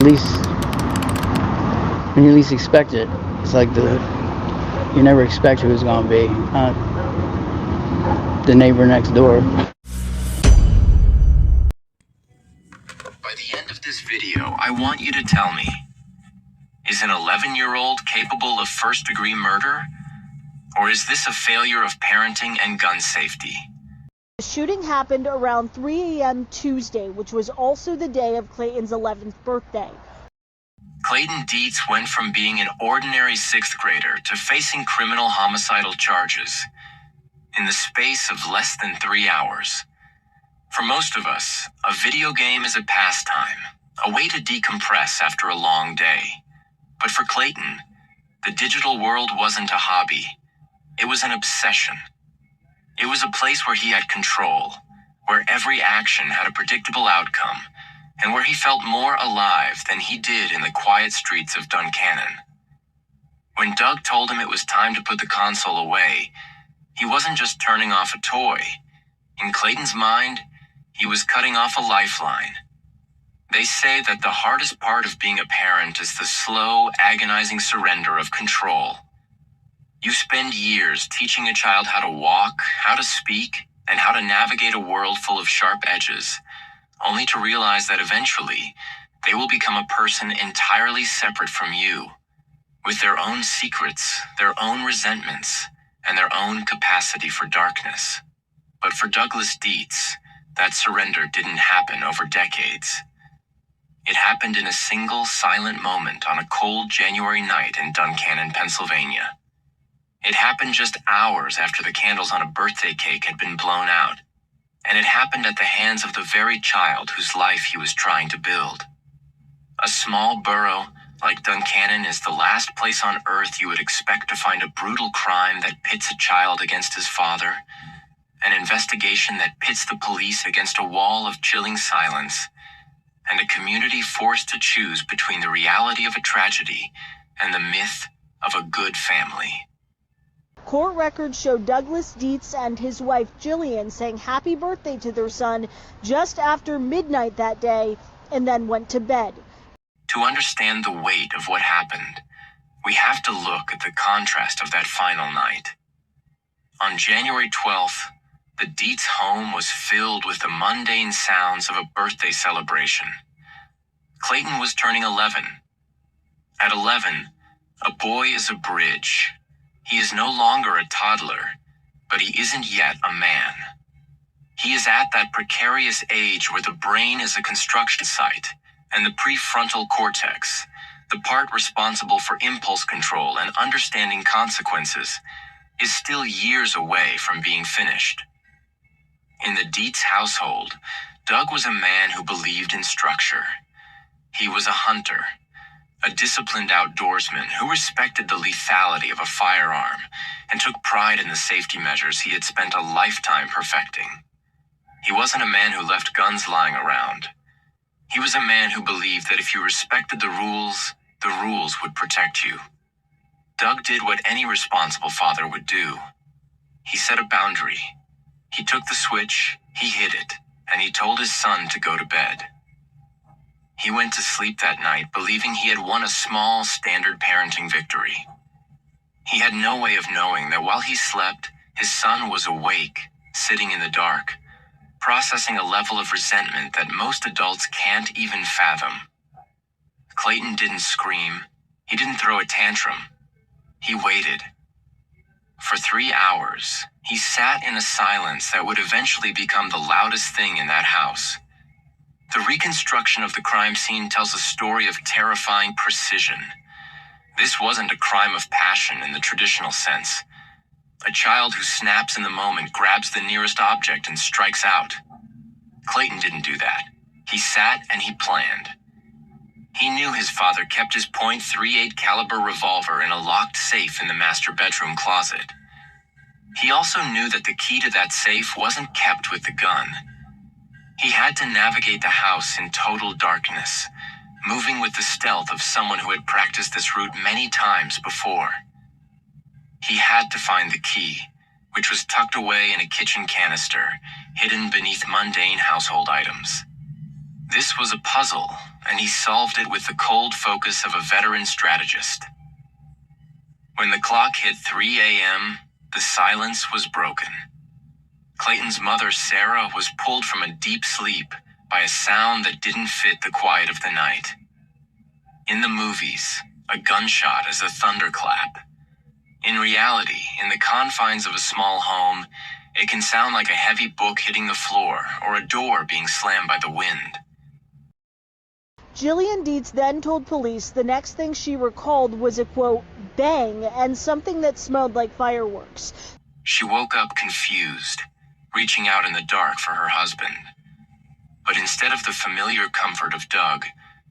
least when you least expect it. It's like you never expect who it's gonna be. The neighbor next door. By the end of this video, I want you to tell me, is an 11-year-old capable of first-degree murder? Or is this a failure of parenting and gun safety? The shooting happened around 3 a.m. Tuesday, which was also the day of Clayton's 11th birthday. Clayton Dietz went from being an ordinary 6th grader to facing criminal homicidal charges in the space of less than 3 hours. For most of us, a video game is a pastime, a way to decompress after a long day. But for Clayton, the digital world wasn't a hobby. It was an obsession. It was a place where he had control, where every action had a predictable outcome, and where he felt more alive than he did in the quiet streets of Duncannon. When Doug told him it was time to put the console away, he wasn't just turning off a toy. In Clayton's mind, he was cutting off a lifeline. They say that the hardest part of being a parent is the slow, agonizing surrender of control. You spend years teaching a child how to walk, how to speak, and how to navigate a world full of sharp edges, only to realize that eventually they will become a person entirely separate from you, with their own secrets, their own resentments, and their own capacity for darkness. But for Douglas Dietz, that surrender didn't happen over decades. It happened in a single silent moment on a cold January night in Duncannon, Pennsylvania. It happened just hours after the candles on a birthday cake had been blown out. And it happened at the hands of the very child whose life he was trying to build. A small borough like Duncannon is the last place on earth you would expect to find a brutal crime that pits a child against his father, an investigation that pits the police against a wall of chilling silence, and a community forced to choose between the reality of a tragedy and the myth of a good family. Court records show Douglas Dietz and his wife Jillian saying happy birthday to their son just after midnight that day and then went to bed. To understand the weight of what happened, we have to look at the contrast of that final night. On January 12th, the Dietz home was filled with the mundane sounds of a birthday celebration. Clayton was turning 11. At 11, a boy is a bridge. He is no longer a toddler, but he isn't yet a man. He is at that precarious age where the brain is a construction site, and the prefrontal cortex, the part responsible for impulse control and understanding consequences, is still years away from being finished. In the Dietz household, Doug was a man who believed in structure. He was a hunter, a disciplined outdoorsman who respected the lethality of a firearm and took pride in the safety measures he had spent a lifetime perfecting. He wasn't a man who left guns lying around. He was a man who believed that if you respected the rules would protect you. Doug did what any responsible father would do. He set a boundary. He took the switch, he hid it, and he told his son to go to bed. He went to sleep that night believing he had won a small, standard parenting victory. He had no way of knowing that while he slept, his son was awake, sitting in the dark, processing a level of resentment that most adults can't even fathom. Clayton didn't scream. He didn't throw a tantrum. He waited. For 3 hours, he sat in a silence that would eventually become the loudest thing in that house. The reconstruction of the crime scene tells a story of terrifying precision. This wasn't a crime of passion in the traditional sense. A child who snaps in the moment grabs the nearest object and strikes out. Clayton didn't do that. He sat and he planned. He knew his father kept his .38 caliber revolver in a locked safe in the master bedroom closet. He also knew that the key to that safe wasn't kept with the gun. He had to navigate the house in total darkness, moving with the stealth of someone who had practiced this route many times before. He had to find the key, which was tucked away in a kitchen canister, hidden beneath mundane household items. This was a puzzle, and he solved it with the cold focus of a veteran strategist. When the clock hit 3 a.m., the silence was broken. Clayton's mother, Sarah, was pulled from a deep sleep by a sound that didn't fit the quiet of the night. In the movies, a gunshot is a thunderclap. In reality, in the confines of a small home, it can sound like a heavy book hitting the floor or a door being slammed by the wind. Jillian Dietz then told police the next thing she recalled was a, quote, bang and something that smelled like fireworks. She woke up confused, reaching out in the dark for her husband. But instead of the familiar comfort of Doug,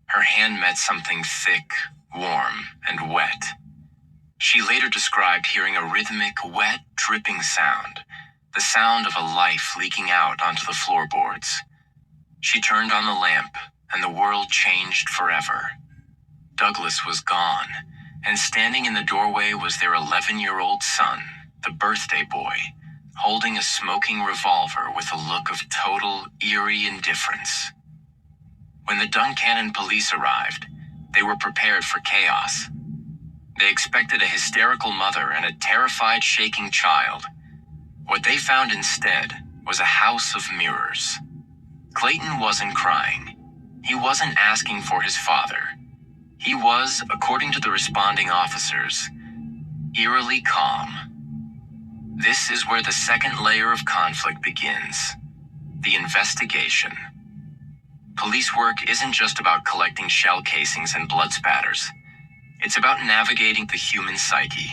her hand met something thick, warm, and wet. She later described hearing a rhythmic, wet, dripping sound, the sound of a life leaking out onto the floorboards. She turned on the lamp, and the world changed forever. Douglas was gone, and standing in the doorway was their 11-year-old son, the birthday boy, holding a smoking revolver with a look of total, eerie indifference. When the Duncannon police arrived, they were prepared for chaos. They expected a hysterical mother and a terrified, shaking child. What they found instead was a house of mirrors. Clayton wasn't crying. He wasn't asking for his father. He was, according to the responding officers, eerily calm. This is where the second layer of conflict begins: the investigation. Police work isn't just about collecting shell casings and blood spatters. It's about navigating the human psyche.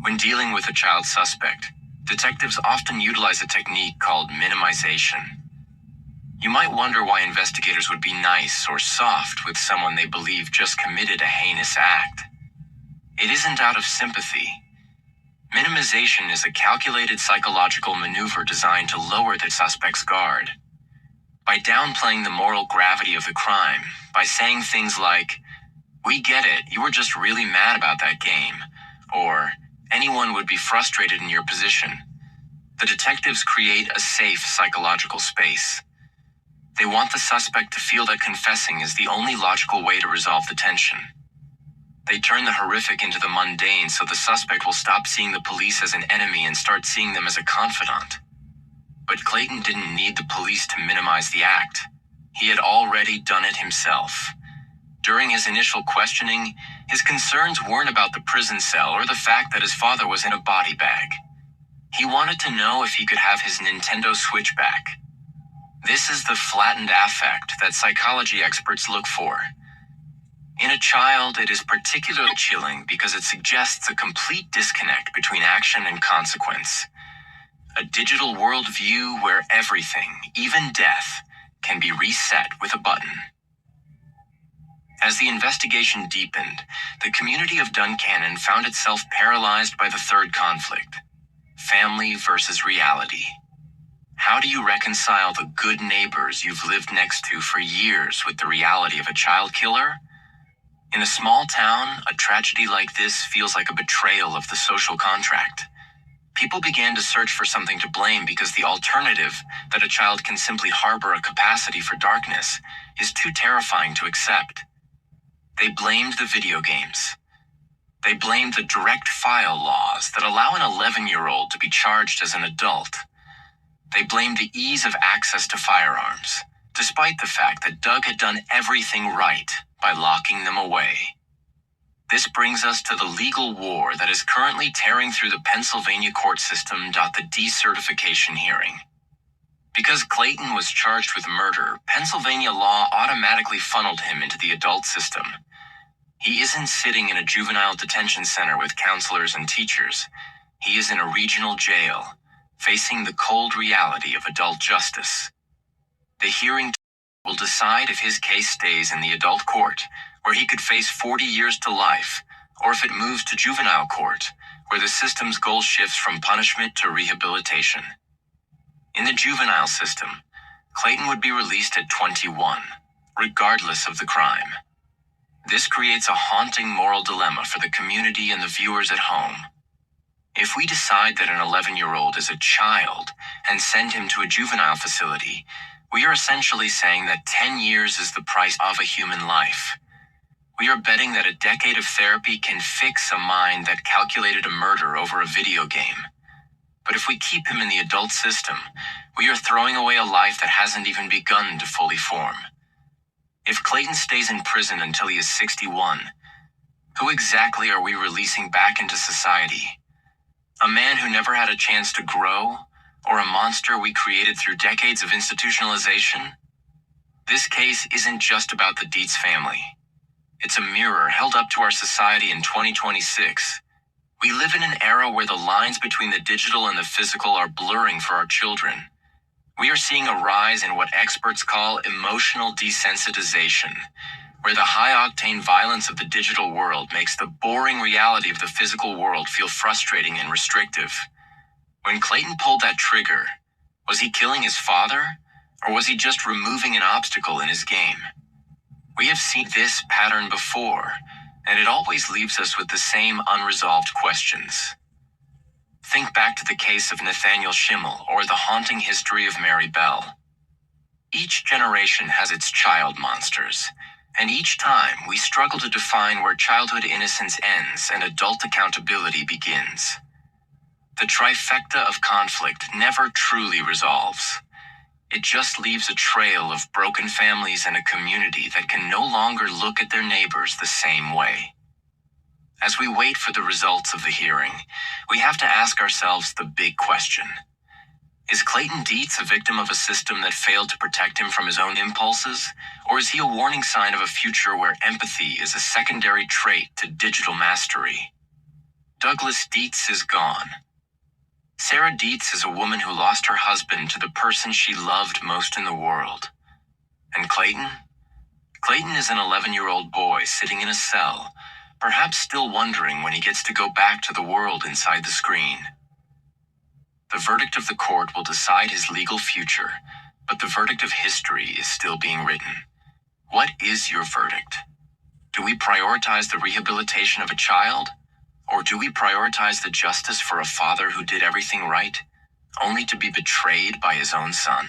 When dealing with a child suspect, detectives often utilize a technique called minimization. You might wonder why investigators would be nice or soft with someone they believe just committed a heinous act. It isn't out of sympathy. Minimization is a calculated psychological maneuver designed to lower the suspect's guard. By downplaying the moral gravity of the crime, by saying things like, "We get it, you were just really mad about that game," or "anyone would be frustrated in your position," the detectives create a safe psychological space. They want the suspect to feel that confessing is the only logical way to resolve the tension. They turn the horrific into the mundane so the suspect will stop seeing the police as an enemy and start seeing them as a confidant. But Clayton didn't need the police to minimize the act. He had already done it himself. During his initial questioning, his concerns weren't about the prison cell or the fact that his father was in a body bag. He wanted to know if he could have his Nintendo Switch back. This is the flattened affect that psychology experts look for. In a child, it is particularly chilling because it suggests a complete disconnect between action and consequence. A digital worldview where everything, even death, can be reset with a button. As the investigation deepened, the community of Duncannon found itself paralyzed by the third conflict: family versus reality. How do you reconcile the good neighbors you've lived next to for years with the reality of a child killer? In a small town, a tragedy like this feels like a betrayal of the social contract. People began to search for something to blame because the alternative, that a child can simply harbor a capacity for darkness, is too terrifying to accept. They blamed the video games. They blamed the direct file laws that allow an 11-year-old to be charged as an adult. They blamed the ease of access to firearms, despite the fact that Doug had done everything right by locking them away. This brings us to the legal war that is currently tearing through the Pennsylvania court system. The decertification hearing. Because Clayton was charged with murder, Pennsylvania law automatically funneled him into the adult system. He isn't sitting in a juvenile detention center with counselors and teachers. He is in a regional jail, facing the cold reality of adult justice. The hearing will decide if his case stays in the adult court, where he could face 40 years to life, or if it moves to juvenile court, where the system's goal shifts from punishment to rehabilitation. In the juvenile system, Clayton would be released at 21, regardless of the crime. This creates a haunting moral dilemma for the community and the viewers at home. If we decide that an 11-year-old is a child and send him to a juvenile facility, we are essentially saying that 10 years is the price of a human life. We are betting that a decade of therapy can fix a mind that calculated a murder over a video game. But if we keep him in the adult system, we are throwing away a life that hasn't even begun to fully form. If Clayton stays in prison until he is 61, who exactly are we releasing back into society? A man who never had a chance to grow, or a monster we created through decades of institutionalization? This case isn't just about the Dietz family. It's a mirror held up to our society in 2026. We live in an era where the lines between the digital and the physical are blurring for our children. We are seeing a rise in what experts call emotional desensitization, where the high-octane violence of the digital world makes the boring reality of the physical world feel frustrating and restrictive. When Clayton pulled that trigger, was he killing his father, or was he just removing an obstacle in his game? We have seen this pattern before, and it always leaves us with the same unresolved questions. Think back to the case of Nathaniel Schimmel or the haunting history of Mary Bell. Each generation has its child monsters, and each time we struggle to define where childhood innocence ends and adult accountability begins. The trifecta of conflict never truly resolves. It just leaves a trail of broken families and a community that can no longer look at their neighbors the same way. As we wait for the results of the hearing, we have to ask ourselves the big question. Is Clayton Dietz a victim of a system that failed to protect him from his own impulses, or is he a warning sign of a future where empathy is a secondary trait to digital mastery? Douglas Dietz is gone. Sarah Dietz is a woman who lost her husband to the person she loved most in the world. And Clayton? Clayton is an 11-year-old boy sitting in a cell, perhaps still wondering when he gets to go back to the world inside the screen. The verdict of the court will decide his legal future, but the verdict of history is still being written. What is your verdict? Do we prioritize the rehabilitation of a child? Or do we prioritize the justice for a father who did everything right, only to be betrayed by his own son?